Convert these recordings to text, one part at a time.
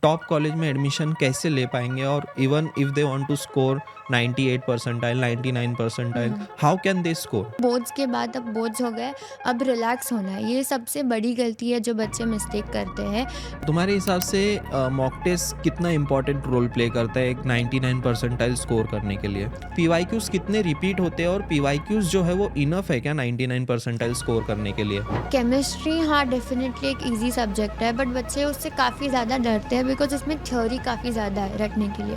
Top college में admission कैसे ले पाएंगे और even if they want to score 98 percentile 99 percentile हुँ। How can they score? Boards के बाद अब बोर्ड्स हो गए, अब रिलैक्स होना है। ये सबसे बड़ी गलती है जो बच्चे मिस्टेक करते हैं। तुम्हारे हिसाब से मॉक टेस्ट कितना इंपॉर्टेंट रोल प्ले करता है एक 99 परसेंटाइल स्कोर करने के लिए? पीवाईक्यूज कितने रिपीट होते हैं और पीवाईक्यूज जो है वो इनफ है क्या 99 परसेंटाइल स्कोर करने के लिए? केमिस्ट्री हाँ, डेफ़िनेटली एक ईज़ी सब्जेक्ट है, बट बच्चे उससे काफ़ी ज़्यादा डरते हैं बिकॉज़ उसमें थ्योरी काफ़ी ज़्यादा है रटने के लिए।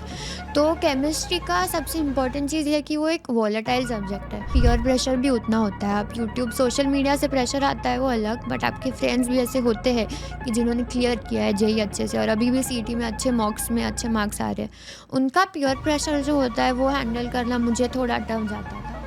तो केमिस्ट्री का सबसे इम्पोर्टेंट चीज़ ये है कि वो एक वोलेटाइल सब्जेक्ट है। पीयर प्रेशर भी उतना होता है। आप यूट्यूब, सोशल मीडिया से प्रेशर आता है वो अलग, बट आपके फ्रेंड्स भी ऐसे होते हैं कि जिन्होंने क्लियर किया है जेईई अच्छे से और अभी भी सीईटी में अच्छे मॉक्स में अच्छे मार्क्स आ रहे हैं। उनका पीयर प्रेशर जो होता है वो हैंडल करना मुझे थोड़ा टफ जाता था।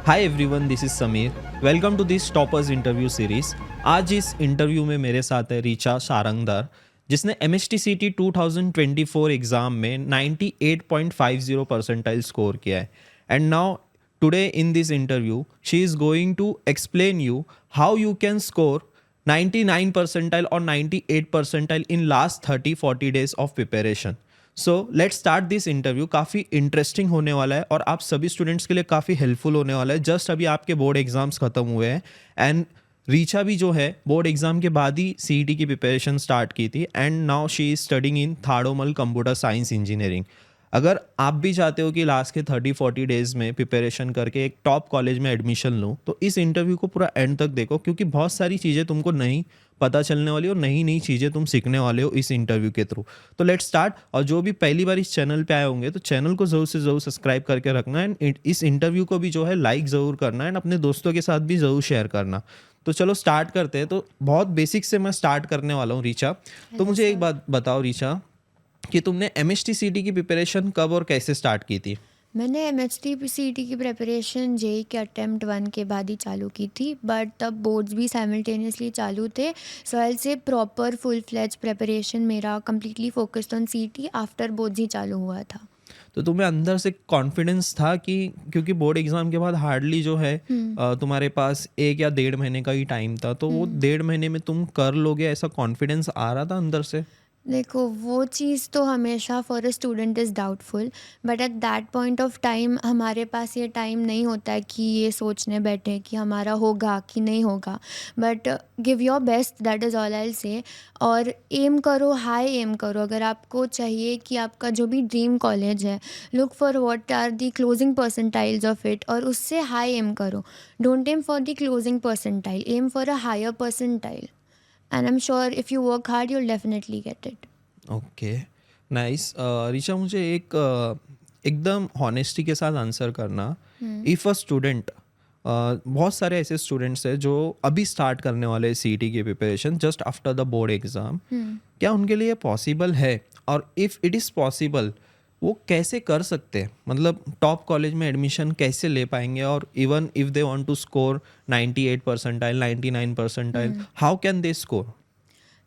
Hi everyone, this is Sameer. Welcome to this toppers interview series. आज इस इंटरव्यू में मेरे साथ है रीचा सारंगदार, जिसने MHTCT 2024 एग्जाम में 98.50 परसेंटाइल स्कोर किया है। And now today in this interview she is going to explain you how you can score 99 percentile और 98 percentile in last 30-40 days of preparation. So let's start this interview. काफ़ी interesting होने वाला है और आप सभी स्टूडेंट्स के लिए काफ़ी हेल्पफुल होने वाला है। जस्ट अभी आपके बोर्ड एग्जाम्स खत्म हुए हैं एंड रीचा भी जो है बोर्ड एग्जाम के बाद ही सीईटी की प्रिपरेशन स्टार्ट की थी and now she is studying in Thadomal computer science engineering. अगर आप भी चाहते हो कि लास्ट के 30-40 डेज में प्रिपरेशन करके एक टॉप कॉलेज में एडमिशन लो तो इस इंटरव्यू को पूरा एंड तक देखो, क्योंकि बहुत सारी चीज़ें तुमको नहीं पता चलने वाली और नई नई चीज़ें तुम सीखने वाले हो इस इंटरव्यू के थ्रू। तो लेट्स स्टार्ट। और जो भी पहली बार इस चैनल पे आए होंगे तो चैनल को ज़रूर से ज़रूर सब्सक्राइब करके रखना एंड इस इंटरव्यू को भी जो है लाइक ज़रूर करना एंड अपने दोस्तों के साथ भी ज़रूर शेयर करना। तो चलो स्टार्ट करते हैं। तो बहुत बेसिक से मैं स्टार्ट करने वाला हूँ रीचा। तो हेलो मुझे एक सर। बात बताओ रीचा कि तुमने MHTCT की प्रिपरेशन कब और कैसे स्टार्ट की थी? मैंने एमएचटी की प्रिपरेशन जेईई के अटेम्प्ट 1 के बाद ही चालू की थी, बट तब बोर्ड्स भी साइमल्टेनियसली चालू थे। So I will say proper full fledged preparation मेरा completely focused on CET after boards ही चालू हुआ था। तो तुम्हें अंदर से कॉन्फिडेंस था कि क्योंकि बोर्ड एग्जाम के बाद हार्डली जो है हुँ, तुम्हारे पास 1 या 1.5 महीने का ही टाइम था, तो वो हुँ। 1.5 महीने में तुम कर लोगे ऐसा कॉन्फिडेंस आ रहा था अंदर से? देखो, वो चीज़ तो हमेशा for a student is doubtful, but at that point of time हमारे पास ये टाइम नहीं होता है कि ये सोचने बैठे कि हमारा होगा कि नहीं होगा। But give your best, that is all I will से। और एम करो, हाई एम करो। अगर आपको चाहिए कि आपका जो भी ड्रीम कॉलेज है, look for what are the closing percentiles of it और उससे हाई एम करो। Don't aim for the closing percentile, aim for a higher percentile. And I'm sure if you work hard, you'll definitely get it. Okay, nice. Richa, मुझे एक एकदम honesty के साथ answer करना। हुँ, if a student, बहुत सारे ऐसे स्टूडेंट्स हैं जो अभी स्टार्ट करने वाले हैं सीईटी की preparation just after the board exam, हुँ। क्या उनके लिए पॉसिबल है? और इफ़ इट इज़ पॉसिबल, वो कैसे कर सकते हैं? मतलब टॉप कॉलेज में एडमिशन कैसे ले पाएंगे और even if they want to score 98 percentile 99 percentile हुँ। How can they score?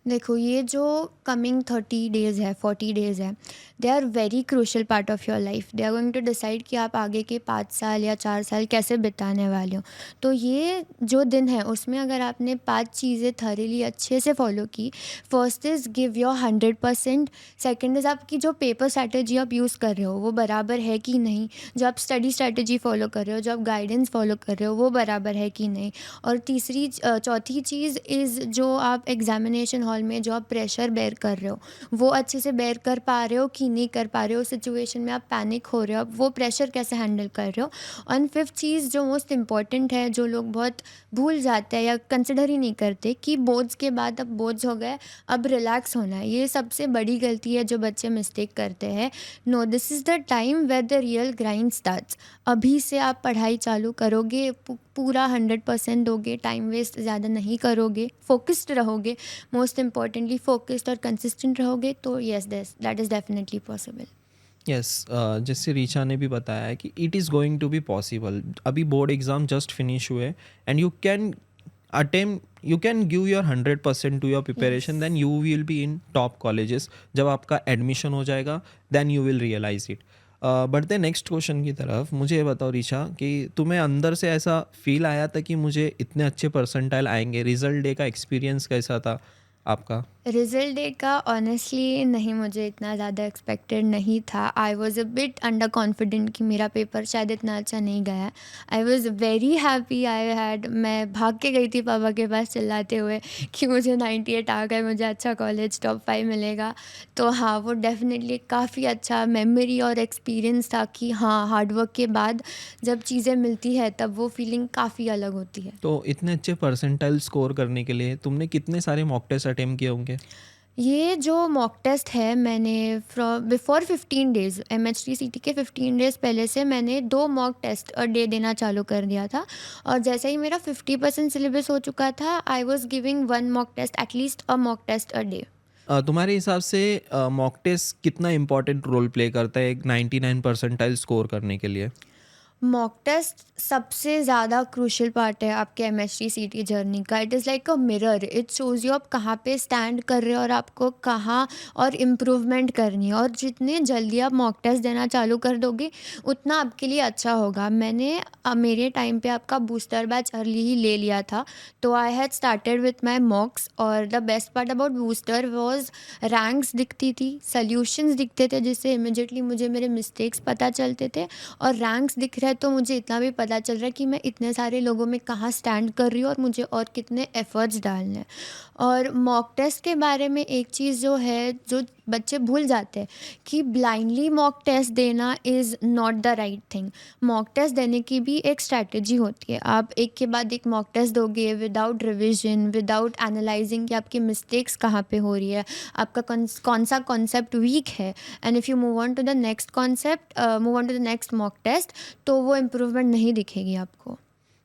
देखो, ये जो कमिंग 30 डेज़ है, 40 डेज़ है, they are very crucial part of your life. They are going to decide कि आप आगे के 5 साल या 4 साल कैसे बिताने वाले हो। तो ये जो दिन है उसमें अगर आपने 5 चीज़ें थॉरली अच्छे से फॉलो की, first is give your 100%। Second is आपकी जो पेपर स्ट्रैटेजी आप यूज़ कर रहे हो वो बराबर है कि नहीं। जो आप स्टडी स्ट्रैटेजी फॉलो कर रहे हो, जो आप गाइडेंस फॉलो कर रहे हो वो बराबर है कि नहीं। और चौथी चीज़ इज़ जो आप एग्जामिनेशन हॉल में जो आप प्रेशर बेयर कर रहे हो, वो अच्छे से बेयर कर पा रहे हो कि नहीं कर पा रहे हो। सिचुएशन में आप पैनिक हो रहे हो, आप वो प्रेशर कैसे हैंडल कर रहे हो। और फिफ्थ चीज़ जो मोस्ट इम्पॉर्टेंट है, जो लोग बहुत भूल जाते हैं या कंसिडर ही नहीं करते, कि बोर्ड्स के बाद अब बोर्ड्स हो गए, अब रिलैक्स होना है। ये सबसे बड़ी गलती है जो बच्चे मिस्टेक करते हैं। No, this is the time where the real grind starts. अभी से आप पढ़ाई चालू करोगे, पूरा 100% दोगे, टाइम वेस्ट ज़्यादा नहीं करोगे, फोकस्ड रहोगे, मोस्ट इम्पॉर्टेंटली फोकस्ड और कंसिस्टेंट रहोगे, तो yes, that is definitely possible. Yes, जैसे रीचा ने भी बताया है कि it is going to be possible. अभी बोर्ड एग्ज़ाम जस्ट फिनिश हुए and you can give your 100% to your yes. Preparation, then you will be in top colleges. जब आपका एडमिशन हो जाएगा then you will realize it. बढ़ते next question की तरफ। मुझे ये बताओ रीचा कि तुम्हें अंदर से ऐसा फील आया था कि मुझे इतने अच्छे परसेंटाइल आएंगे? रिजल्ट डे का एक्सपीरियंस कैसा था? आपका? रिजल्ट डे का ऑनेस्टली नहीं, मुझे इतना ज़्यादा एक्सपेक्टेड नहीं था। I was a bit under confident कि मेरा पेपर शायद इतना अच्छा नहीं गया है। I was very happy. I had मैं भाग के गई थी पापा के पास चिल्लाते हुए कि मुझे 98 आ गए, मुझे अच्छा कॉलेज टॉप 5 मिलेगा। तो हाँ, वो डेफिनेटली काफ़ी अच्छा मेमोरी और एक्सपीरियंस था कि हाँ, हार्डवर्क के बाद जब चीज़ें मिलती है तब वो फीलिंग काफ़ी अलग होती है। तो इतने अच्छे परसेंटाइल स्कोर करने के लिए तुमने कितने सारे मॉक टेस्ट अटेम्प्ट किए होंगे? ये जो मॉक टेस्ट है, मैंने फ्रॉम बिफोर 15 डेज़, एमएचटीसीटी के 15 डेज़ पहले से मैंने 2 मॉक टेस्ट अ डे देना चालू कर दिया था। और जैसे ही मेरा 50% सिलेबस हो चुका था, I was giving 1 mock test, at least a mock test a day. तुम्हारे हिसाब से मॉक टेस्ट कितना इम्पोर्टेंट रोल प्ले करता है एक 99 परसेंटाइल स्कोर करने के लिए? मॉक टेस्ट सबसे ज़्यादा क्रूशियल पार्ट है आपके एमएचटीसीटी जर्नी का। It is like a mirror, it shows you आप कहाँ पे स्टैंड कर रहे हो और आपको कहाँ और इम्प्रूवमेंट करनी है। और जितने जल्दी आप मॉक टेस्ट देना चालू कर दोगे उतना आपके लिए अच्छा होगा। मैंने मेरे टाइम पे आपका बूस्टर बैच अर्ली ही ले लिया था, तो I had started with my mocks. और the best part about booster was ranks दिखती थी, सल्यूशंस दिखते थे, जिससे इमिजिएटली मुझे मेरे मिस्टेक्स पता चलते थे। और रैंक्स दिख रहा है तो मुझे इतना भी पता चल रहा है कि मैं इतने सारे लोगों में कहाँ स्टैंड कर रही हूँ और मुझे और कितने एफर्ट्स डालने हैं। और मॉक टेस्ट के बारे में एक चीज़ जो है, जो बच्चे भूल जाते हैं कि ब्लाइंडली मॉक टेस्ट देना is not the right thing. Mock test देने की भी एक स्ट्रैटेजी होती है। आप एक के बाद एक मॉक टेस्ट दोगे विदाउट रिविजन, विदाउट एनालाइजिंग कि आपकी मिस्टेक्स कहाँ पे हो रही है, आपका कौन सा कॉन्सेप्ट वीक है। And if you move on to the next concept, move on to the next mock test, तो वो इम्प्रूवमेंट नहीं दिखेगी आपको।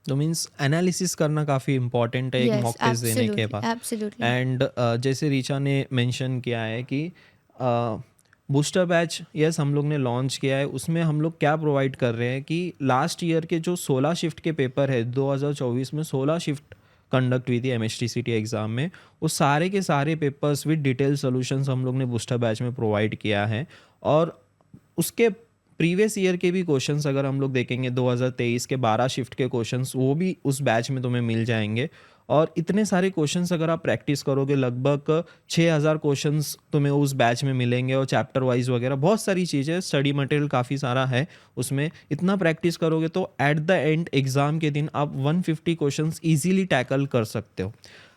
तो मीन्स एनालिसिस करना काफ़ी इम्पॉर्टेंट है एक येस, मॉक टेस्ट देने के एब्सोल्युटली, बाद। एब्सोल्युटली। एंड जैसे रीचा ने मेंशन किया है कि बूस्टर बैच यस हम लोग ने लॉन्च किया है, उसमें हम लोग क्या प्रोवाइड कर रहे हैं कि लास्ट ईयर के जो 16 शिफ्ट के पेपर है 2024 में 16 शिफ्ट कंडक्ट हुई थी एमएचटीसीटी एग्ज़ाम में, वो सारे के सारे पेपर्स विद डिटेल सॉल्यूशंस हम लोग ने बूस्टर बैच में प्रोवाइड किया है। और उसके प्रीवियस ईयर के भी क्वेश्चंस अगर हम लोग देखेंगे 2023 के 12 शिफ्ट के क्वेश्चंस वो भी उस बैच में तुम्हें मिल जाएंगे। और इतने सारे क्वेश्चंस अगर आप प्रैक्टिस करोगे लगभग 6000 क्वेश्चंस तुम्हें उस बैच में मिलेंगे और चैप्टर वाइज वगैरह बहुत सारी चीज़ें, स्टडी मटेरियल काफ़ी सारा है उसमें। इतना प्रैक्टिस करोगे तो एट द एंड एग्ज़ाम के दिन आप 150 क्वेश्चंस ईजिली टैकल कर सकते हो।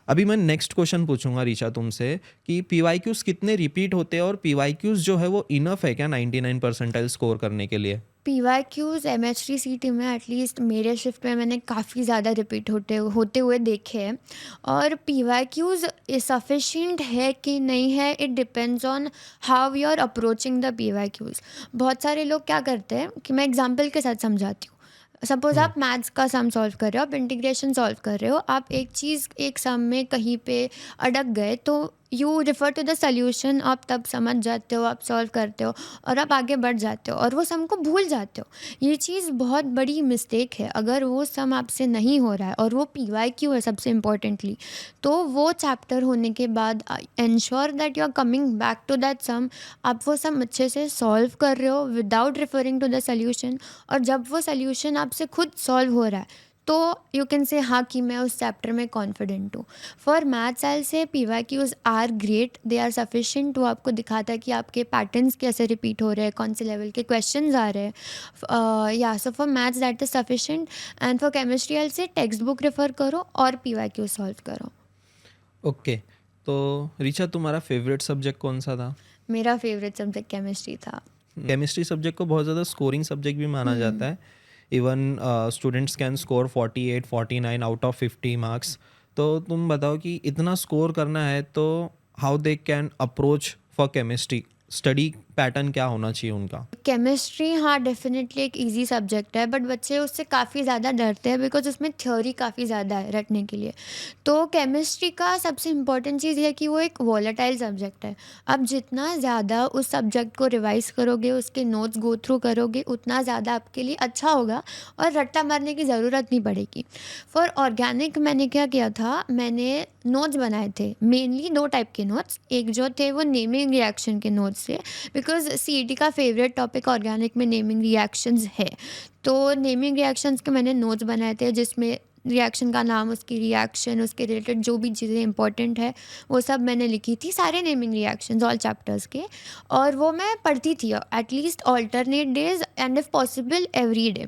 अभी मैं नेक्स्ट क्वेश्चन पूछूंगा रीचा तुमसे कि पीवाईक्यूज कितने रिपीट होते हैं और पीवाईक्यूज जो है वो इनफ है क्या 99 परसेंटाइल स्कोर करने के लिए? पीवाईक्यूज़ एमएचटीसीटी में एटलीस्ट मेरे शिफ्ट में मैंने काफ़ी ज़्यादा रिपीट होते हुए देखे हैं। और पीवाईक्यूज़ सफिशिएंट है कि नहीं है, it depends on how you are approaching the PYQs. बहुत सारे लोग क्या करते हैं कि मैं एग्जांपल के साथ समझाती हूँ। सपोज हम्म। आप मैथ्स का सम सॉल्व कर रहे हो, आप इंटीग्रेशन सॉल्व कर रहे हो, आप एक चीज़ एक सम में कहीं पे अटक गए तो you refer to the solution, आप तब समझ जाते हो, आप सॉल्व करते हो और आप आगे बढ़ जाते हो और वो सम को भूल जाते हो। ये चीज़ बहुत बड़ी मिस्टेक है। अगर वो सम आपसे नहीं हो रहा है और वो पीवाईक्यू है सबसे इम्पोर्टेंटली, तो वो चैप्टर होने के बाद ensure that you are coming back to that sum. आप वो सम अच्छे से सॉल्व कर रहे हो without referring to the solution. और जब वो सॉल्यूशन आपसे खुद सॉल्व हो रहा है तो यू कैन से हाँ कि मैं उस चैप्टर में कॉन्फिडेंट हूँ। For maths I say PYQs are great, they are sufficient. वो आपको दिखाता है कि आपके पैटर्न्स कैसे रिपीट हो रहे हैं, कौन से लेवल के क्वेश्चंस आ रहे हैं। या so for maths that is sufficient. And for chemistry I से टेक्स्ट बुक रेफर करो और पीवाईक्यू सॉल्व करो। ओके। तो रीचा तुम्हारा फेवरेट सब्जेक्ट कौन सा था? मेरा फेवरेट सब्जेक्ट केमिस्ट्री था। केमिस्ट्री सब्जेक्ट को बहुत ज़्यादा स्कोरिंग सब्जेक्ट भी माना जाता है। Even students can score 48 49 out of 50 marks. तो तुम बताओ कि इतना स्कोर करना है तो how they can approach for chemistry, study pattern क्या होना चाहिए उनका? केमिस्ट्री हाँ डेफिनेटली एक इजी सब्जेक्ट है, बट बच्चे उससे काफ़ी ज़्यादा डरते हैं बिकॉज उसमें थ्योरी काफ़ी ज़्यादा है रटने के लिए। तो केमिस्ट्री का सबसे इम्पॉर्टेंट चीज़ है कि वो एक वॉलेटाइल सब्जेक्ट है। आप जितना ज़्यादा उस सब्जेक्ट को रिवाइज करोगे, उसके नोट्स गो थ्रू करोगे, उतना ज़्यादा आपके लिए अच्छा होगा और रट्टा मारने की ज़रूरत नहीं पड़ेगी। फॉर ऑर्गेनिक मैंने क्या किया था, मैंने नोट्स बनाए थे, मेनली 2 टाइप के नोट्स। एक जो थे वो नेमिंग रिएक्शन के नोट्स थे बिकॉज सीईटी का फेवरेट टॉपिक ऑर्गेनिक में नेमिंग रिएक्शंस है। तो नेमिंग रिएक्शंस के मैंने नोट्स बनाए थे जिसमें रिएक्शन का नाम, उसकी रिएक्शन, उसके रिलेटेड जो भी चीज़ें इंपॉर्टेंट है वो सब मैंने लिखी थी, सारे नेमिंग रिएक्शंस ऑल चैप्टर्स के। और वो मैं पढ़ती थी at least alternate days and if possible every day.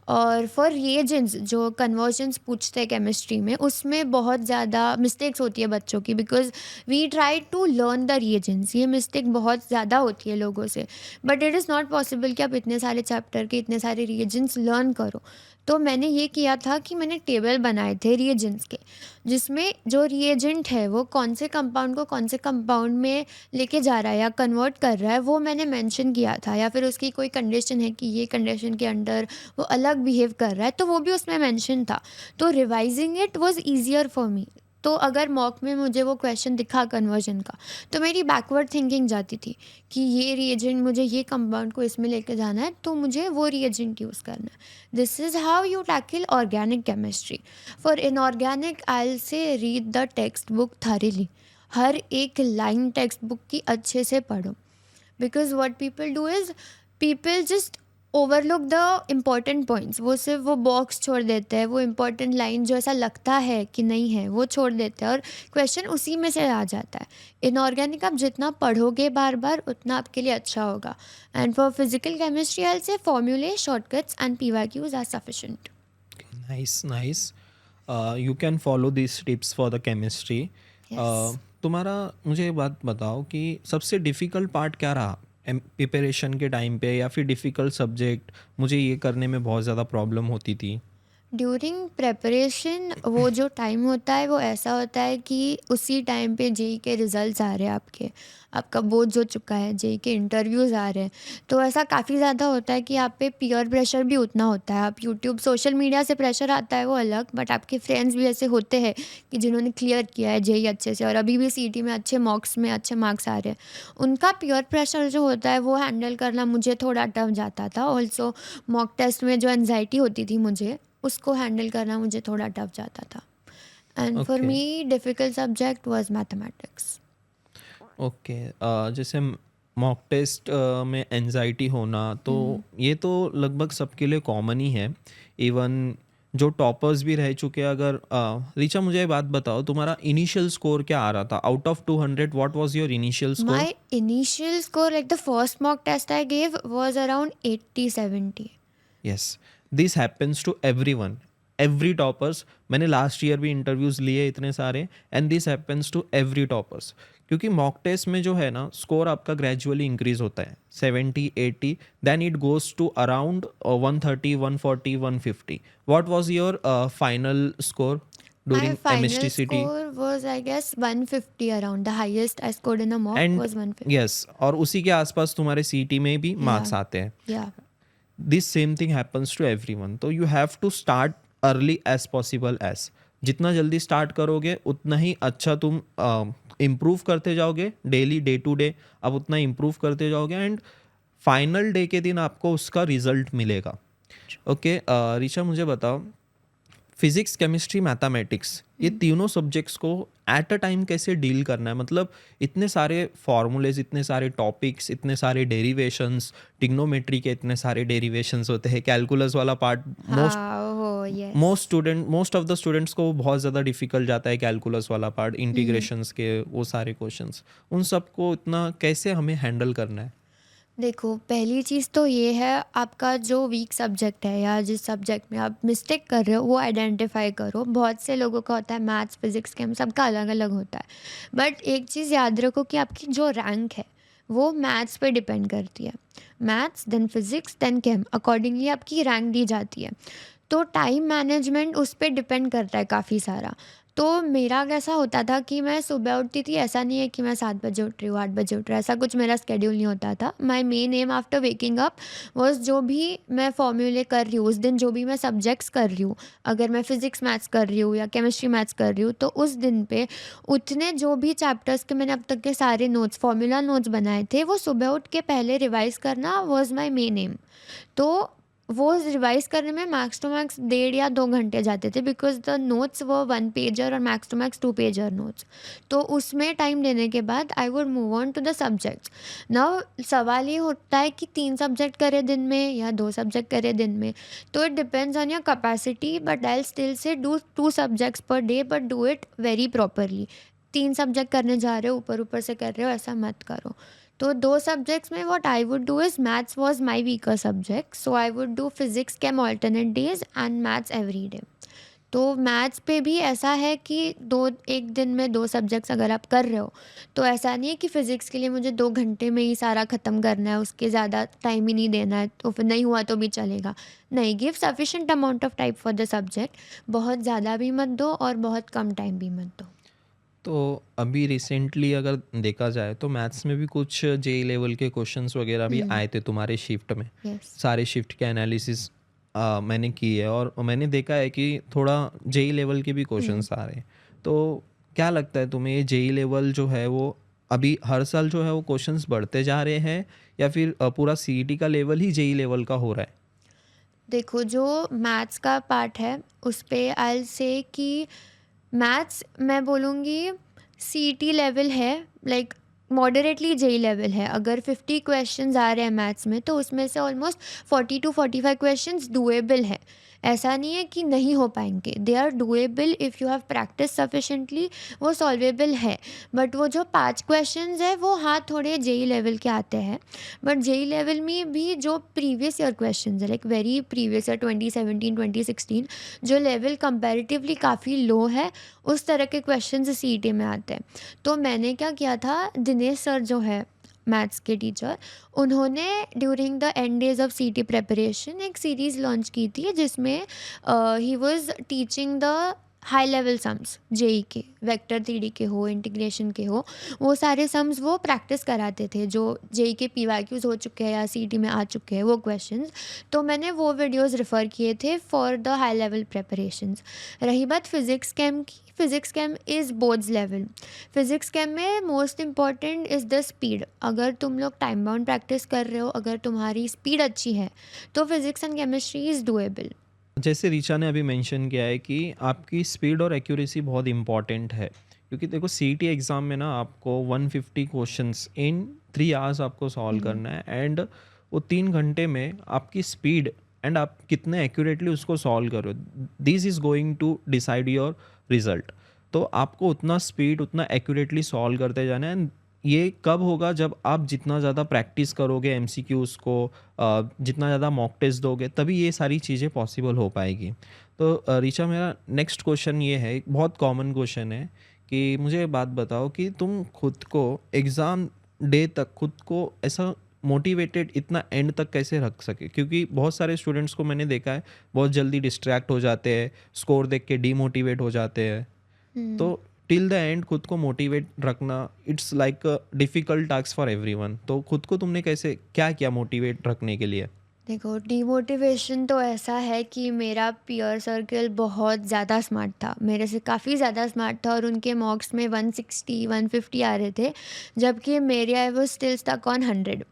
और फॉर रिएजेंट्स जो कन्वर्जन्स पूछते हैं केमिस्ट्री में, उसमें बहुत ज़्यादा मिस्टेक्स होती है बच्चों की, because we try to learn the reagents. ये मिस्टेक बहुत ज़्यादा होती है लोगों से, but it is not possible कि आप इतने सारे चैप्टर के इतने सारे रिएजेंट्स लर्न करो। तो मैंने ये किया था कि मैंने टेबल बनाए थे रिएजेंट्स के, जिसमें जो रिएजेंट है वो कौन से कंपाउंड को कौन से कंपाउंड में लेके जा रहा है या कन्वर्ट कर रहा है, वो मैंने मेंशन किया था। या फिर उसकी कोई कंडीशन है कि ये कंडीशन के अंडर वो अलग बिहेव कर रहा है, तो वो भी उसमें मेंशन था। तो revising it was easier for me. तो अगर मॉक में मुझे वो क्वेश्चन दिखा कन्वर्जन का, तो मेरी बैकवर्ड थिंकिंग जाती थी कि ये रिएजेंट, मुझे ये कंपाउंड को इसमें लेके जाना है, तो मुझे वो रिएजेंट यूज़ करना है। This is how you tackle organic chemistry. For inorganic I will say read the text book thoroughly. हर एक लाइन टेक्स्ट बुक की अच्छे से पढ़ो, because what people do is people just overlook the important points. वो सिर्फ वो box छोड़ देते हैं, वो इम्पॉर्टेंट लाइन जो ऐसा लगता है कि नहीं है वो छोड़ देते हैं, और क्वेश्चन उसी में से आ जाता है। इनऑर्गेनिक आप जितना पढ़ोगे बार बार, उतना आपके लिए अच्छा होगा। And for physical chemistry I will say formulae, shortcuts and PYQs are sufficient. Nice nice. You can follow this tips for the chemistry. Yes. तुम्हारा मुझे ये बात बताओ कि सबसे डिफ़िकल्ट पार्ट क्या रहा प्रिपरेशन के टाइम पे, या फिर डिफ़िकल्ट सब्जेक्ट मुझे ये करने में बहुत ज़्यादा प्रॉब्लम होती थी? ड्यूरिंग प्रेपरेशन वो जो टाइम होता है वो ऐसा होता है कि उसी टाइम पे जेई के रिज़ल्ट्स आ रहे हैं, आपका बोर्ड हो चुका है, जेई के इंटरव्यूज़ आ रहे हैं। तो ऐसा काफ़ी ज़्यादा होता है कि आप पे पीयर प्रेशर भी उतना होता है। आप यूट्यूब सोशल मीडिया से प्रेशर आता है वो अलग, बट आपके फ्रेंड्स भी ऐसे होते हैं कि जिन्होंने क्लियर किया है जेई अच्छे से और अभी भी सीटी में अच्छे मार्क्स आ रहे हैं। उनका पीयर प्रेशर जो होता है वो हैंडल करना मुझे थोड़ा टफ जाता था। ऑल्सो मॉक टेस्ट में जो एनजाइटी होती थी मुझे, उसको हैंडल करना मुझे थोड़ा टफ जाता था। And for okay, me difficult subject was mathematics. Okay. जैसे मॉक टेस्ट में एंजाइटी होना, तो हुँ। ये तो लगभग सबके लिए कॉमन ही है। इवन जो टॉपर्स भी रह चुके हैं। अगर ऋचा, मुझे ये बात बताओ, तुम्हारा इनिशियल स्कोर क्या आ रहा था? Out of 200 what was your initial score? My initial score, like the first mock test I gave, was around 80-70. Yes, this happens to everyone, every toppers. मैंने लास्ट ईयर भी इंटरव्यूज लिए इतने सारे, and this happens to every toppers. क्योंकि mock test में जो है ना, स्कोर आपका ग्रेजुअली इंक्रीज होता है 70 80, then it goes to around 130 140 150। What was your final score My during final MSTCT? score was, I guess, 150 around. The highest I scored in a mock and was 150. Yes, और उसी के आसपास तुम्हारे सीटी में भी Yeah, मार्क्स आते हैं। yeah. This same thing happens to everyone. तो you have to start early as possible as. जितना जल्दी स्टार्ट करोगे उतना ही अच्छा तुम इम्प्रूव करते जाओगे, डेली डे टू डे आप उतना इम्प्रूव करते जाओगे, एंड फाइनल डे के दिन आपको उसका रिजल्ट मिलेगा। ओके, ऋचा, मुझे बताओ, फिजिक्स, केमिस्ट्री, मैथमेटिक्स, ये तीनों सब्जेक्ट्स को एट अ टाइम कैसे डील करना है? मतलब इतने सारे फॉर्मूलेज, इतने सारे टॉपिक्स, इतने सारे डेरिवेशंस, ट्रिग्नोमेट्री के इतने सारे डेरिवेशंस होते हैं, कैलकुलस वाला पार्ट मोस्ट हाँ, oh, yes. Most of the students को बहुत ज़्यादा डिफिकल्ट जाता है, कैलकुलस वाला पार्ट, इंटीग्रेशंस के वो सारे क्वेश्चंस, उन सबको इतना कैसे हमें हैंडल करना है? देखो, पहली चीज़ तो ये है, आपका जो वीक सब्जेक्ट है या जिस सब्जेक्ट में आप मिस्टेक कर रहे हो वो आइडेंटिफाई करो। बहुत से लोगों का होता है मैथ्स, फिजिक्स, केम, सबका अलग अलग होता है। बट एक चीज़ याद रखो कि आपकी जो रैंक है वो मैथ्स पे डिपेंड करती है। Maths, then physics, then chem, accordingly आपकी रैंक दी जाती है। तो टाइम मैनेजमेंट उस पे डिपेंड करता है काफ़ी सारा। तो मेरा कैसा होता था कि मैं सुबह उठती थी, ऐसा नहीं है कि मैं 7 बजे उठ रही हूँ, 8 बजे उठ रहा है, ऐसा कुछ मेरा स्केड्यूल नहीं होता था। My main M after waking up was जो भी मैं फॉर्मूले कर रही हूँ उस दिन, जो भी मैं सब्जेक्ट्स कर रही हूँ, अगर मैं फिज़िक्स मैथ्स कर रही हूँ या केमिस्ट्री मैथ्स कर रही हूँ, तो उस दिन पे उतने जो भी चैप्टर्स के मैंने अब तक के सारे नोट्स, फॉर्मूला नोट्स बनाए थे, वो सुबह उठ के पहले रिवाइज़ करना वाज़ माय मेन एम। तो वो रिवाइज करने में मैक्स टू मैक्स 1.5 या 2 घंटे जाते थे, बिकॉज द नोट्स वो 1 पेजर और max to max 2 pager notes. तो उसमें टाइम देने के बाद I would move on to the subjects. Now सवाल ये होता है कि 3 सब्जेक्ट करें दिन में या 2 सब्जेक्ट करें दिन में, तो it depends on your capacity, but I still say do 2 subjects per day, but do it very properly. 3 subject करने जा रहे हो, ऊपर ऊपर से कर रहे हो, ऐसा मत करो। तो 2 सब्जेक्ट्स में what I would do is, maths was my weaker subject, so I would do physics, came alternate days and maths every day. तो मैथ्स पे भी ऐसा है कि 2 एक दिन में 2 सब्जेक्ट्स अगर आप कर रहे हो, तो ऐसा नहीं है कि फ़िज़िक्स के लिए मुझे 2 घंटे में ही सारा ख़त्म करना है, उसके ज़्यादा टाइम ही नहीं देना है, तो फिर नहीं हुआ तो भी चलेगा। नहीं, give sufficient amount of time for the subject, बहुत ज़्यादा भी मत दो और बहुत कम टाइम भी मत दो। तो अभी रिसेंटली अगर देखा जाए तो मैथ्स में भी कुछ जेई लेवल के क्वेश्चंस वगैरह भी आए थे तुम्हारे शिफ्ट में। यस। सारे शिफ्ट के एनालिसिस मैंने की है और मैंने देखा है कि थोड़ा जेई लेवल के भी क्वेश्चंस आ रहे हैं। तो क्या लगता है तुम्हें, ये जेई लेवल जो है वो अभी हर साल जो है वो क्वेश्चंस बढ़ते जा रहे हैं या फिर पूरा सीईटी का लेवल ही जेई लेवल का हो रहा है? देखो, जो मैथ्स का पार्ट है उस पे आई विल से कि मैथ्स मैं बोलूँगी सीईटी लेवल है, लाइक मॉडरेटली जेई लेवल है। अगर 50 क्वेश्चंस आ रहे हैं मैथ्स में, तो उसमें से ऑलमोस्ट 40 टू 45 क्वेश्चंस डूएबल है। ऐसा नहीं है कि नहीं हो पाएंगे, they are doable if you have practice sufficiently, वो सॉल्वेबल है। बट वो जो 5 क्वेश्चंस है वो हाँ थोड़े जेई लेवल के आते हैं, बट जेई लेवल में भी जो प्रीवियस ईयर क्वेश्चंस है, लाइक वेरी प्रीवियस ईयर 2017 2016, जो लेवल कंपैरेटिवली काफ़ी लो है, उस तरह के क्वेश्चंस सीईटी में आते हैं। तो मैंने क्या किया था, दिनेश सर जो है मैथ्स के टीचर, उन्होंने during the end days of CET preparation एक सीरीज़ लॉन्च की थी, जिसमें he was teaching the high level sums, JEE के, वेक्टर थ्री के हो, इंटीग्रेशन के हो, वो सारे सम्स वो प्रैक्टिस कराते थे, जो जेई के पीवाईक्यूज हो चुके हैं या सीईटी में आ चुके हैं वो क्वेश्चंस। तो मैंने वो वीडियोस रेफ़र किए थे for the high level preparations. रही बात फिज़िक्स केम की, physics chem is boards level. Physics chem में most important is the speed. अगर तुम लोग टाइम बाउंड प्रैक्टिस कर रहे हो, अगर तुम्हारी स्पीड अच्छी है, तो physics and chemistry is doable. जैसे रीचा ने अभी मेंशन किया है कि आपकी स्पीड और एक्यूरेसी बहुत इंपॉर्टेंट है, क्योंकि देखो सीईटी एग्ज़ाम में ना आपको 150 क्वेश्चंस इन 3 आवर्स आपको सॉल्व करना है, एंड वो 3 घंटे में आपकी स्पीड एंड आप कितने एक्यूरेटली उसको सॉल्व करो, this is going to decide your result. तो आपको उतना स्पीड उतना एक्यूरेटली सॉल्व करते जाना है। ये कब होगा, जब आप जितना ज़्यादा प्रैक्टिस करोगे एमसीक्यूज़ को, जितना ज़्यादा मॉक टेस्ट दोगे, तभी ये सारी चीज़ें पॉसिबल हो पाएगी। तो ऋचा, मेरा नेक्स्ट क्वेश्चन ये है, एक बहुत कॉमन क्वेश्चन है कि मुझे ये बात बताओ कि तुम खुद को एग्ज़ाम डे तक खुद को ऐसा मोटिवेटेड इतना एंड तक कैसे रख सके, क्योंकि बहुत सारे स्टूडेंट्स को मैंने देखा है बहुत जल्दी डिस्ट्रैक्ट हो जाते हैं, स्कोर देख के डीमोटिवेट हो जाते हैं। तो टिल द एंड खुद को मोटिवेट रखना, it's like a difficult task for everyone. तो खुद को तुमने कैसे क्या किया मोटिवेट रखने के लिए? देखो, डिमोटिवेशन तो ऐसा है कि मेरा पीयर सर्कल बहुत ज़्यादा स्मार्ट था, मेरे से काफ़ी ज़्यादा स्मार्ट था, और उनके मॉक्स में 160 150 आ रहे थे, जबकि मेरे I was still stuck on 100।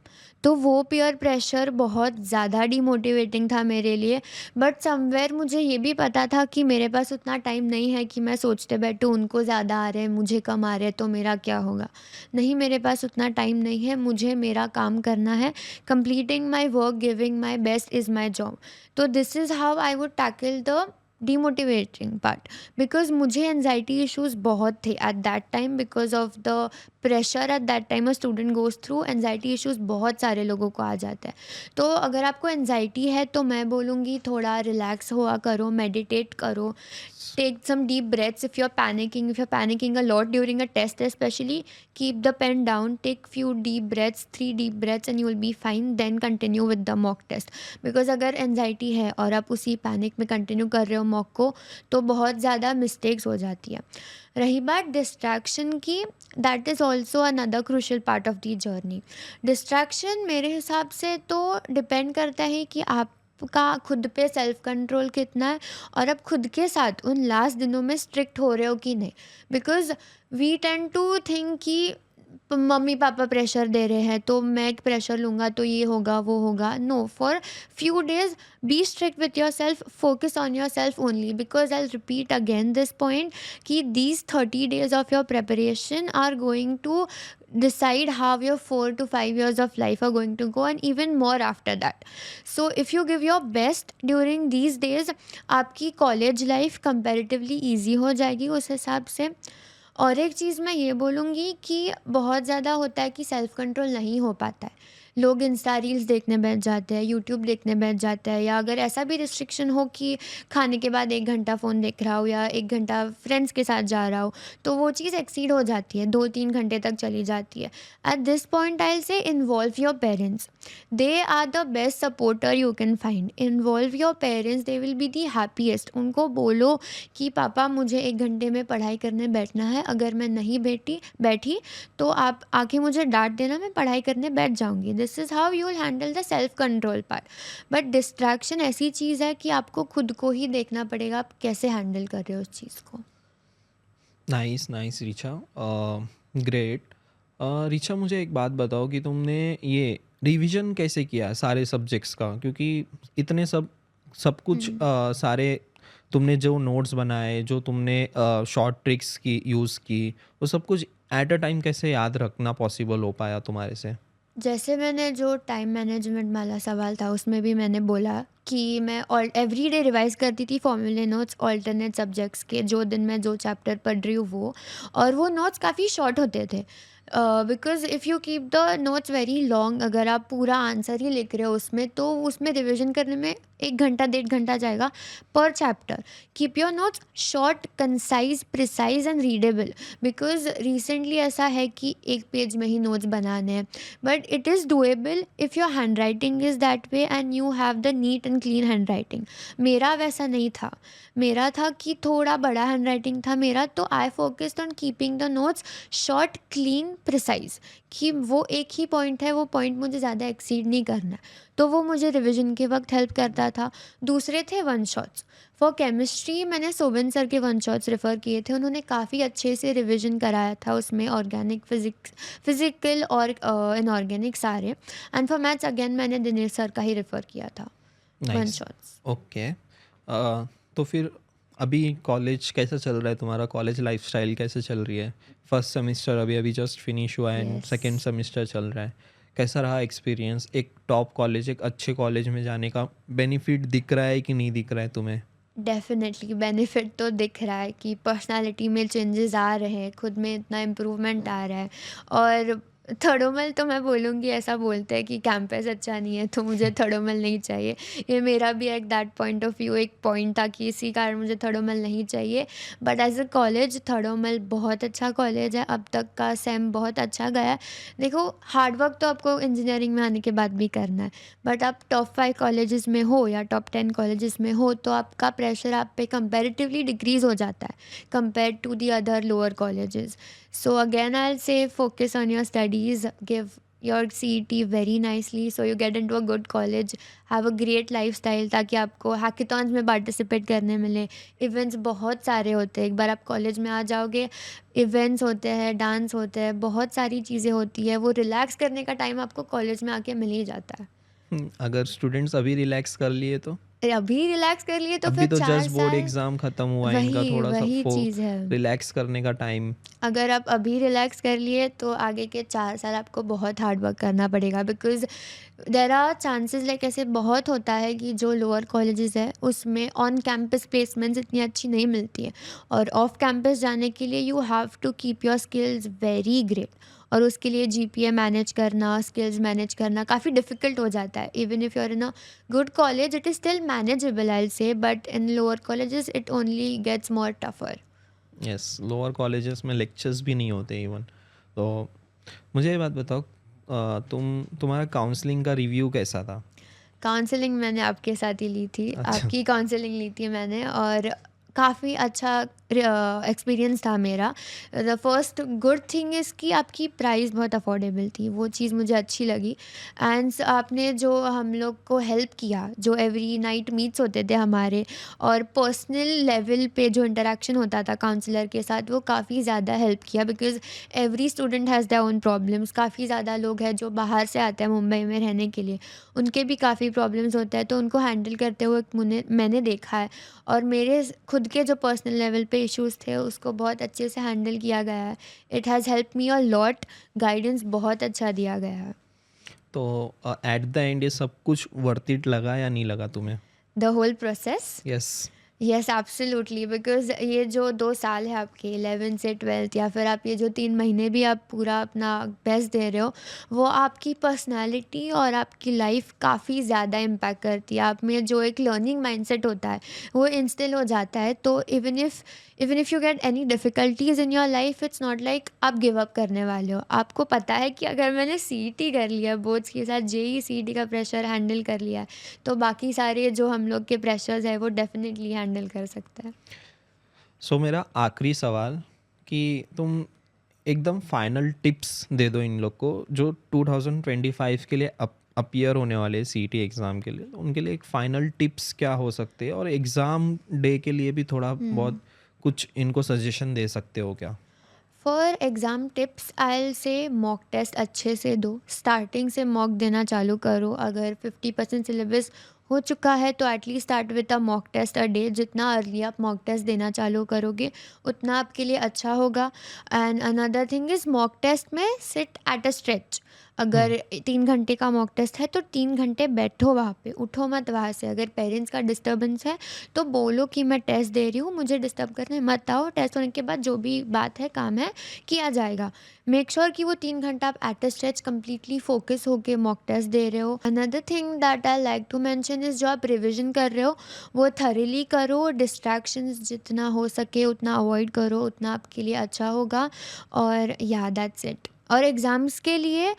तो वो पीयर प्रेशर बहुत ज़्यादा डिमोटिवेटिंग था मेरे लिए। बट समवेयर मुझे ये भी पता था कि मेरे पास उतना टाइम नहीं है कि मैं सोचते बैठूँ उनको ज़्यादा आ रहे हैं, मुझे कम आ रहे हैं, तो मेरा क्या होगा। नहीं, मेरे पास उतना टाइम नहीं है, मुझे मेरा काम करना है। completing my work, giving my best is my job. तो this is how I would tackle the demotivating part, because मुझे एनजाइटी इश्यूज बहुत थे at that time, because of the pressure at that time a student goes through. Anxiety issues बहुत सारे लोगों को आ जाता है। तो अगर आपको एनजाइटी है, तो मैं बोलूँगी थोड़ा रिलैक्स हुआ करो, मेडिटेट करो, take some deep breaths. If you're panicking a lot during a test especially, keep the pen down, take few deep breaths, 3 deep breaths, and you will be fine. Then continue with the mock test. Because अगर anxiety है और आप उसी panic में continue कर रहे हो mock को, तो बहुत ज़्यादा मिस्टेक्स हो जाती है। रही बात डिस्ट्रैक्शन की, that is also another crucial part of the journey. Distraction मेरे हिसाब से तो डिपेंड करता है कि आपका खुद पे सेल्फ कंट्रोल कितना है, और आप खुद के साथ उन लास्ट दिनों में स्ट्रिक्ट हो रहे हो कि नहीं। Because we tend to think कि मम्मी पापा प्रेशर दे रहे हैं तो मैं प्रेशर लूँगा तो ये होगा वो होगा, no, for few days be strict with yourself, focus on yourself only, because I repeat again this point कि these 30 days of your preparation are going to decide how your 4 to 5 years of life are going to go, and even more after that. So if you give your best during these days, आपकी college life comparatively easy हो जाएगी उस हिसाब से। और एक चीज़ मैं ये बोलूँगी कि बहुत ज़्यादा होता है कि सेल्फ कंट्रोल नहीं हो पाता है। लोग इंस्टा रील्स देखने बैठ जाते हैं, यूट्यूब देखने बैठ जाते हैं, या अगर ऐसा भी रिस्ट्रिक्शन हो कि खाने के बाद 1 घंटा फ़ोन देख रहा हो या 1 घंटा फ्रेंड्स के साथ जा रहा हो, तो वो चीज़ एक्सीड हो जाती है, 2-3 घंटे तक चली जाती है। At this point I will say involve your parents, they are the best supporter you can find. Involve your parents, they will be the happiest. उनको बोलो कि पापा मुझे 1 घंटे में पढ़ाई करने बैठना है, अगर मैं नहीं बैठी तो आप आके मुझे डांट देना, मैं पढ़ाई करने बैठ जाऊंगी। This is how you will handle the self control part. But distraction ऐसी चीज़ है कि आपको खुद को ही देखना पड़ेगा आप कैसे हैंडल कर रहे हो उस चीज़ को। Nice nice Richa, great. Richa, मुझे एक बात बताओ कि तुमने ये रिवीजन कैसे किया सारे सब्जेक्ट्स का, क्योंकि इतने सब सब कुछ सारे तुमने जो नोट्स बनाए, जो तुमने शॉर्ट ट्रिक्स की यूज़ की, वो सब कुछ एट अ टाइम कैसे याद रखना पॉसिबल हो पाया तुम्हारे से? जैसे मैंने जो टाइम मैनेजमेंट वाला सवाल था उसमें भी मैंने बोला कि मैं ऑल एवरी डे रिवाइज करती थी फॉर्मूले नोट्स अल्टरनेट सब्जेक्ट्स के, जो दिन में जो चैप्टर पढ़ रही हूँ वो। और वो नोट्स काफ़ी शॉर्ट होते थे, because if you keep the notes very long, अगर आप पूरा आंसर ही लिख रहे हो उसमें, तो उसमें रिविजन करने में 1 घंटा 1.5 घंटा जाएगा पर chapter. Keep your notes short, concise, precise and readable, because recently ऐसा है कि 1 पेज में ही नोट्स बनाने हैं, but it is doable if your hand writing is that way and you have the neat and clean hand writing. मेरा वैसा नहीं था, मेरा था कि थोड़ा बड़ा हैंड राइटिंग था मेरा, तो I focused on keeping the notes short, clean, precise, कि वो एक ही पॉइंट है, वो पॉइंट मुझे ज़्यादा एक्सीड नहीं करना है, तो वो मुझे रिवीजन के वक्त हेल्प करता था। दूसरे थे वन शॉट्स। फॉर केमिस्ट्री मैंने सोबन सर के वन शॉट्स रेफ़र किए थे, उन्होंने काफ़ी अच्छे से रिवीजन कराया था उसमें, ऑर्गेनिक, फिजिकल और इनऑर्गेनिक सारे। एंड फॉर मैथ्स अगेन मैंने दिनेश सर का ही रेफ़र किया था, वन नाइस, शॉट्स। ओके। तो फिर अभी कॉलेज कैसा चल रहा है तुम्हारा? कॉलेज लाइफस्टाइल कैसे चल रही है? फर्स्ट सेमेस्टर अभी अभी जस्ट फिनिश हुआ है एंड यस, सेकेंड सेमेस्टर चल रहा है। कैसा रहा एक्सपीरियंस? एक टॉप कॉलेज, एक अच्छे कॉलेज में जाने का बेनिफिट दिख रहा है कि नहीं दिख रहा है तुम्हें? डेफिनेटली बेनिफिट तो दिख रहा है कि पर्सनालिटी में चेंजेस आ रहे हैं, खुद में इतना इम्प्रूवमेंट आ रहा है। और थर्डोमल तो मैं बोलूँगी, ऐसा बोलते हैं कि कैंपस अच्छा नहीं है तो मुझे थर्डोमल नहीं चाहिए। ये मेरा भी एक दैट पॉइंट ऑफ व्यू एक पॉइंट था कि इसी कारण मुझे थर्डोमल नहीं चाहिए। बट एज अ कॉलेज थर्डोमल बहुत अच्छा कॉलेज है, अब तक का सेम बहुत अच्छा गया है। देखो, हार्ड वर्क तो आपको इंजीनियरिंग में आने के बाद भी करना है, बट आप टॉप 5 कॉलेजेस में हो या टॉप 10 कॉलेजेस में हो तो आपका प्रेशर आप पे कंपैरेटिवली डिक्रीज हो जाता है compare to the other lower colleges. So again, I'll say focus on your studies, give your CET very nicely so you get into a good college, have a great lifestyle ताकि आपको hackathons में participate करने मिले। Events बहुत सारे होते हैं, एक बार आप कॉलेज में आ जाओगे, इवेंट्स होते हैं, डांस होते हैं, बहुत सारी चीज़ें होती है, वो रिलैक्स करने का टाइम आपको कॉलेज में आके मिल ही जाता है। अगर स्टूडेंट्स अभी रिलैक्स कर लिए तो? अभी रिलैक्स कर लिए तो अभी फिर तो 4 जस्ट बोर्ड साल एग्ज़ाम ख़त्म हुआ है इनका, वही थोड़ा सा वही चीज़ है। रिलैक्स करने का टाइम। अगर आप अभी रिलैक्स कर लिए तो आगे के 4 साल आपको बहुत हार्ड वर्क करना पड़ेगा, because there are chances, like ऐसे बहुत होता है कि जो लोअर कॉलेजेस है उसमें ऑन कैंपस प्लेसमेंट्स इतनी अच्छी नहीं मिलती है, और ऑफ कैंपस जाने के लिए you have to keep your skills very great, और उसके लिए जीपीए मैनेज करना, स्किल्स मैनेज करना काफ़ी डिफ़िकल्ट हो जाता है। Even if you are in a good college it is still manageable I will say, but in lower colleges it only gets more tougher. Yes, lower colleges में lectures भी नहीं होते even. तो मुझे ये बात बताओ, तुम्हारा काउंसलिंग का रिव्यू कैसा था? काउंसलिंग मैंने आपके साथ ही ली थी, अच्छा। आपकी काउंसलिंग ली थी मैंने, और काफ़ी अच्छा एक्सपीरियंस था मेरा। The first good thing is कि आपकी प्राइस बहुत अफोर्डेबल थी, वो चीज़ मुझे अच्छी लगी। एंड आपने जो हम लोग को हेल्प किया, जो एवरी नाइट मीट्स होते थे हमारे, और पर्सनल लेवल पे जो इंटरेक्शन होता था काउंसलर के साथ, वो काफ़ी ज़्यादा हेल्प किया। Because every student has their own problems. काफ़ी ज़्यादा लोग हैं जो बाहर से आते हैं मुंबई में रहने के लिए, उनके भी काफ़ी प्रॉब्लम्स होते हैं, तो उनको हैंडल करते हुए मैंने देखा है। और मेरे खुद के जो पर्सनल लेवल पे इश्यूज़ थे, उसको बहुत अच्छे से हैंडल किया गया है। It has help me a lot. Guidance बहुत अच्छा दिया गया है। तो एट द एंड ये सब कुछ वर्थ इट लगा या नहीं लगा तुम्हें? The whole process. Yes. Yes, absolutely. Because ये जो 2 साल है आपके 11 से 12, या फिर आप ये जो 3 महीने भी आप पूरा अपना बेस्ट दे रहे हो, वो आपकी पर्सनैलिटी और आपकी लाइफ काफ़ी ज़्यादा इम्पैक्ट करती है। आप में जो एक लर्निंग माइंडसेट होता है, वो इंस्टिल हो जाता है। तो even if you get any difficulties in your life, it's not like आप गिव अप करने वाले हो। आपको पता है कि अगर मैंने सीईटी कर लिया है, बोर्ड्स के साथ जेईई सीईटी का प्रेशर हैंडल कर लिया है, तो बाकी सारे जो हम लोग के प्रेशर्स हैं, वो डेफ़िनेटली हैंडल कर सकते हैं। सो मेरा आखिरी सवाल कि तुम एकदम फाइनल टिप्स दे दो इन लोग को जो 2025 के लिए अपीयर होने वाले सीईटी एग्ज़ाम के लिए, तो उनके लिए एक फाइनल टिप्स क्या हो सकते हैं, और एग्ज़ाम डे के लिए भी थोड़ा बहुत कुछ इनको सजेशन दे सकते हो क्या? For exam tips I will say mock test अच्छे से दो। स्टार्टिंग से मॉक देना चालू करो। अगर 50% सिलेबस हो चुका है तो at least start with a mock test a day. जितना अर्ली आप मॉक टेस्ट देना चालू करोगे, उतना आपके लिए अच्छा होगा। And another thing is, mock test में सिट एट अ स्ट्रेच। अगर 3 घंटे का मॉक टेस्ट है तो 3 घंटे बैठो वहाँ पे, उठो मत वहाँ से। अगर पेरेंट्स का डिस्टर्बेंस है तो बोलो कि मैं टेस्ट दे रही हूँ, मुझे डिस्टर्ब करने मत आओ। टेस्ट होने के बाद जो भी बात है, काम है, किया जाएगा। मेक श्योर कि वो 3 घंटा आप at a stretch completely focus होके मॉक टेस्ट दे रहे हो। Another thing that I like to mention is, जो आप रिविजन कर रहे हो, वो थरीली करो। डिस्ट्रैक्शंस जितना हो सके उतना अवॉइड करो, उतना आपके लिए अच्छा होगा। और या दैट्स इट। और एग्ज़ाम्स के लिए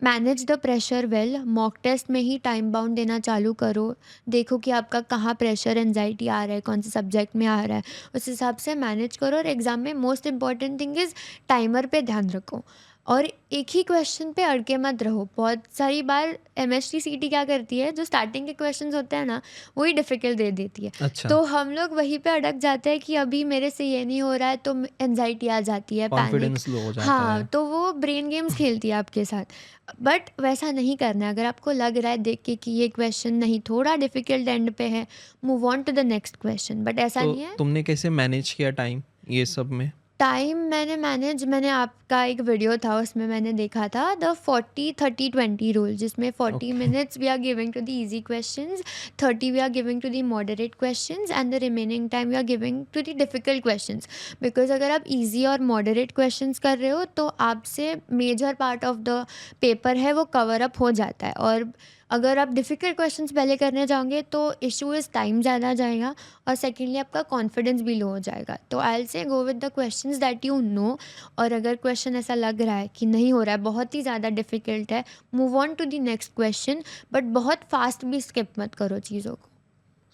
manage the pressure well. Mock test में ही टाइम बाउंड देना चालू करो। देखो कि आपका कहाँ प्रेशर एंजाइटी आ रहा है, कौन से सब्जेक्ट में आ रहा है, उस हिसाब से मैनेज करो। और एग्ज़ाम में most important thing is, timer पे ध्यान रखो और एक ही क्वेश्चन पे अड़के मत रहो। बहुत सारी बार एमएचटी क्या करती है, जो स्टार्टिंग के क्वेश्चंस होते हैं ना, वही डिफ़िकल्ट दे देती है। अच्छा। तो हम लोग वहीं पे अड़क जाते हैं कि अभी मेरे से ये नहीं हो रहा है, तो एंजाइटी आ जाती है, पैनिक। कॉन्फिडेंस लो हो जाता हाँ, है। तो वो ब्रेन गेम्स खेलती है आपके साथ। बट वैसा नहीं करना है। अगर आपको लग रहा है देख के कि ये क्वेश्चन नहीं, थोड़ा डिफ़िकल्ट एंड पे है, move on to the next question. But ऐसा तो नहीं है। तुमने कैसे मैनेज किया टाइम ये सब में? टाइम मैंने आपका एक वीडियो था, उसमें मैंने देखा था द 40-30-20 रूल, जिसमें 40 okay. Minutes we are giving to the easy questions, 30 we are giving to the moderate questions, and the remaining time we are giving to the difficult questions. Because अगर आप easy और moderate questions कर रहे हो, तो आपसे major part of the paper है वो कवर अप हो जाता है। और अगर आप डिफ़िकल्ट क्वेश्चंस पहले करने जाओगे, तो इशू इज़ टाइम ज़्यादा जाएगा, और सेकेंडली आपका कॉन्फिडेंस भी लो हो जाएगा। तो आई विल से go with the questions that you know. और अगर क्वेश्चन ऐसा लग रहा है कि नहीं हो रहा है, बहुत ही ज़्यादा डिफ़िकल्ट है, move on to the next question. But बहुत फास्ट भी स्किप मत करो चीज़ों को।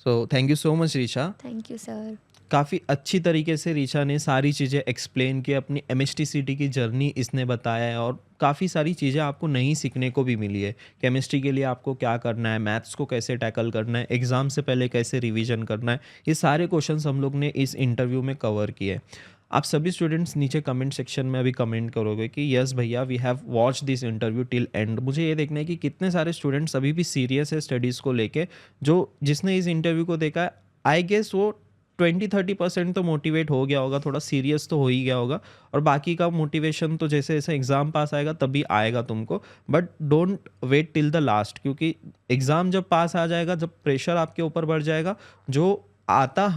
So thank you so much Richa. Thank you sir. काफ़ी अच्छी तरीके से ऋचा ने सारी चीज़ें एक्सप्लेन की, अपनी एमएचटीसीटी की जर्नी इसने बताया है, और काफ़ी सारी चीज़ें आपको नई सीखने को भी मिली है। केमिस्ट्री के लिए आपको क्या करना है, मैथ्स को कैसे टैकल करना है, एग्ज़ाम से पहले कैसे रिवीजन करना है, ये सारे क्वेश्चंस हम लोग ने इस इंटरव्यू में कवर किए। आप सभी स्टूडेंट्स नीचे कमेंट सेक्शन में अभी कमेंट करोगे कि यस भैया, we have watch this interview till end. मुझे ये देखना है कि कितने सारे स्टूडेंट्स अभी भी सीरियस है स्टडीज़ को लेके। जो जिसने इस इंटरव्यू को देखा है, आई गेस वो 20-30% तो मोटिवेट हो गया होगा, थोड़ा सीरियस तो हो ही गया होगा, और बाकी का मोटिवेशन तो जैसे जैसे एग्ज़ाम पास आएगा तभी आएगा तुमको। But don't wait till the last, क्योंकि एग्ज़ाम जब पास आ जाएगा, जब प्रेशर आपके ऊपर बढ़ जाएगा, जो आता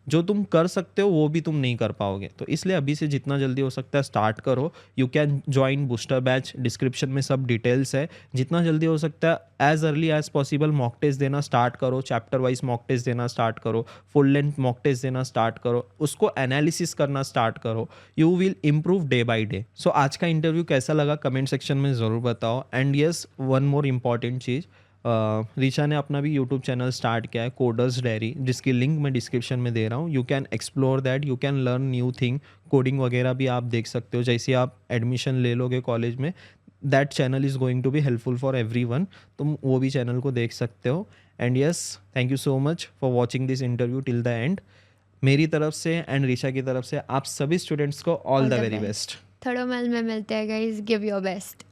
जो तुम कर सकते हो वो भी तुम नहीं कर पाओगे। तो इसलिए अभी से जितना जल्दी हो सकता है स्टार्ट करो। You can join booster batch, description में सब डिटेल्स है। जितना जल्दी हो सकता है as early as possible mock test देना स्टार्ट करो, चैप्टर वाइज मॉक टेस्ट देना स्टार्ट करो, फुल लेंथ मॉक टेस्ट देना स्टार्ट करो, उसको एनालिसिस करना स्टार्ट करो। You will improve day by day. So आज का इंटरव्यू कैसा लगा कमेंट सेक्शन में ज़रूर बताओ। And yes, one more important चीज़, रीचा ने अपना भी यूट्यूब चैनल स्टार्ट किया है, कोडर्स डायरी, जिसकी लिंक मैं डिस्क्रिप्शन में दे रहा हूँ. You can explore that, you can learn new thing. Coding वगैरह भी आप देख सकते हो. जैसे आप एडमिशन ले लोगे कॉलेज में, that channel is going to be helpful for everyone. तुम वो भी चैनल को देख सकते हो. And yes, thank you so much for watching this interview till the end. मेरी तरफ से एंड ऋषा की तरफ से आप सभी स्टूडेंट्स को all all the the very best. Best. Third मेल में मिलते हैं गाइस, गिव योर बेस्ट.